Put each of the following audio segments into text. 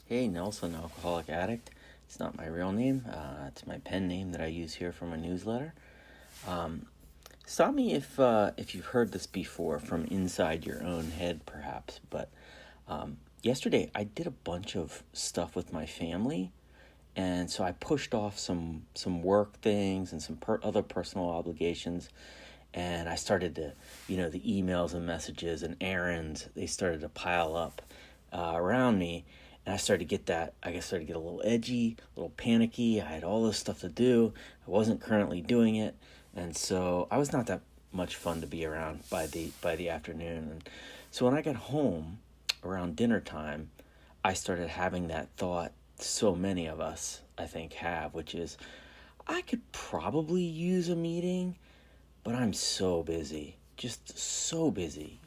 Hey, Nelson, alcoholic addict. It's not my real name. It's my pen name that I use here for my newsletter. Stop me if you've heard this before from inside your own head, perhaps. But yesterday I did a bunch of stuff with my family, and so I pushed off some work things and some other personal obligations. And I started to, the emails and messages and errands, they started to pile up around me. And I started to get a little edgy, a little panicky. I had all this stuff to do. I wasn't currently doing it. And so I was not that much fun to be around by the afternoon. And so when I got home around dinner time, I started having that thought so many of us, I think, have, which is I could probably use a meeting, but I'm so busy, just so busy.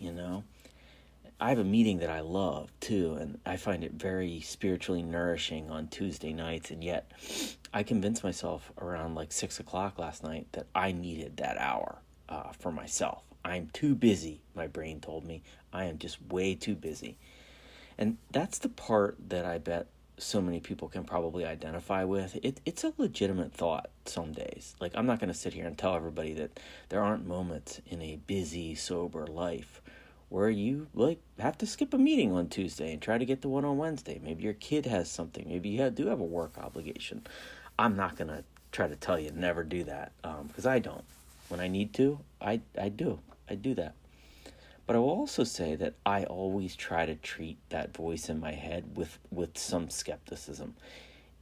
I have a meeting that I love too, and I find it very spiritually nourishing on Tuesday nights, and yet I convinced myself around like 6 o'clock last night that I needed that hour for myself. I'm too busy, my brain told me. I am just way too busy. And that's the part that I bet so many people can probably identify with. It's a legitimate thought some days. Like, I'm not going to sit here and tell everybody that there aren't moments in a busy, sober life where you have to skip a meeting on Tuesday and try to get to one on Wednesday. Maybe your kid has something. Maybe you do have a work obligation. I'm not going to try to tell you never do that because I don't. When I need to, I do. I do that. But I will also say that I always try to treat that voice in my head with some skepticism.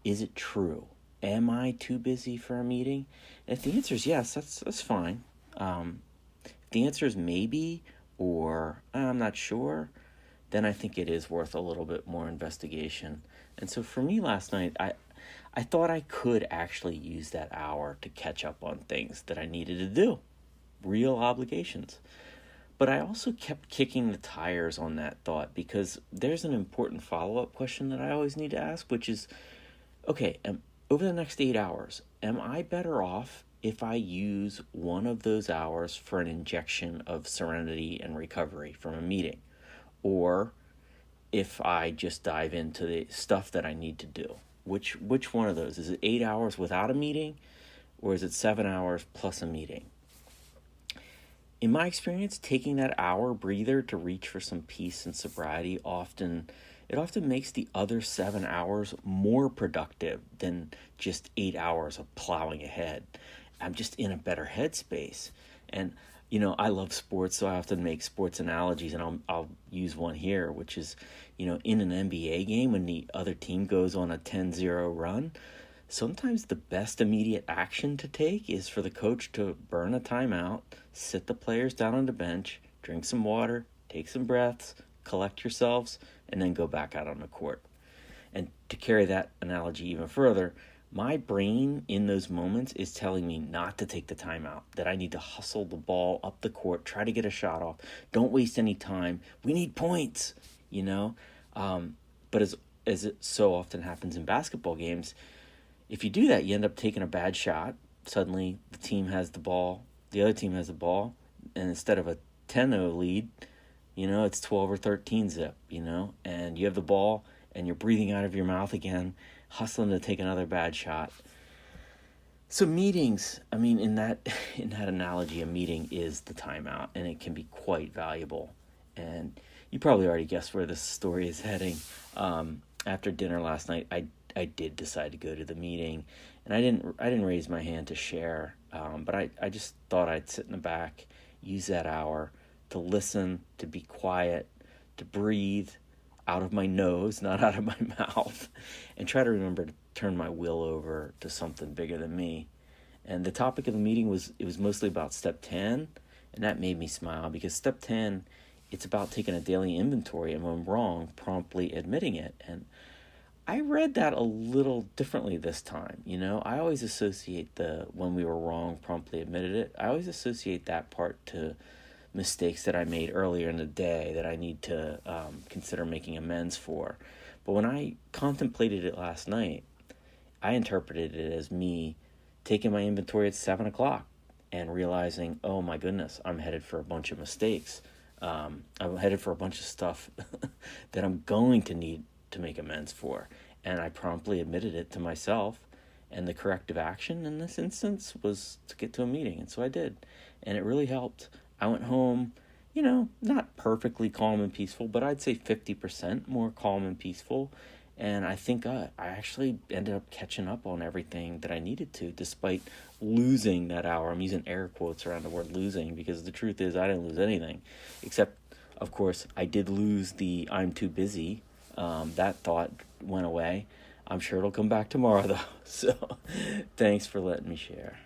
Is it true? Am I too busy for a meeting? And if the answer is yes, that's fine. If the answer is maybe or I'm not sure, then I think it is worth a little bit more investigation. And so for me last night, I thought I could actually use that hour to catch up on things that I needed to do, real obligations. But I also kept kicking the tires on that thought because there's an important follow-up question that I always need to ask, which is, okay, over the next 8 hours, am I better off if I use one of those hours for an injection of serenity and recovery from a meeting? Or if I just dive into the stuff that I need to do? Which one of those? Is it 8 hours without a meeting? Or is it 7 hours plus a meeting? In my experience, taking that hour breather to reach for some peace and sobriety often makes the other 7 hours more productive than just 8 hours of plowing ahead. I'm just in a better headspace. And I love sports, so I often make sports analogies, and I'll use one here, which is, in an NBA game when the other team goes on a 10-0 run, sometimes the best immediate action to take is for the coach to burn a timeout, sit the players down on the bench, drink some water, take some breaths, collect yourselves, and then go back out on the court. And to carry that analogy even further, my brain in those moments is telling me not to take the timeout, that I need to hustle the ball up the court, try to get a shot off, don't waste any time. We need points. But as it so often happens in basketball games, if you do that, you end up taking a bad shot. Suddenly, the other team has the ball, and instead of a 10-0 lead, it's 12 or 13 zip, and you have the ball, and you're breathing out of your mouth again, hustling to take another bad shot. So meetings, in that analogy, a meeting is the timeout, and it can be quite valuable. And you probably already guessed where this story is heading. After dinner last night, I did decide to go to the meeting, and I didn't raise my hand to share, but I just thought I'd sit in the back, use that hour to listen, to be quiet, to breathe out of my nose, not out of my mouth, and try to remember to turn my will over to something bigger than me. And the topic of the meeting was mostly about step 10, and that made me smile because step 10, it's about taking a daily inventory and when wrong, promptly admitting it. And I read that a little differently this time. I always associate when we were wrong, promptly admitted it. I always associate that part to mistakes that I made earlier in the day that I need to consider making amends for. But when I contemplated it last night, I interpreted it as me taking my inventory at 7 o'clock and realizing, oh my goodness, I'm headed for a bunch of mistakes. I'm headed for a bunch of stuff that I'm going to need to make amends for. And I promptly admitted it to myself. And the corrective action in this instance was to get to a meeting. And so I did. And it really helped. I went home, not perfectly calm and peaceful, but I'd say 50% more calm and peaceful. And I think I actually ended up catching up on everything that I needed to, despite losing that hour. I'm using air quotes around the word losing, because the truth is I didn't lose anything. Except, of course, I did lose the I'm too busy. That thought went away. I'm sure it'll come back tomorrow, though. So thanks for letting me share.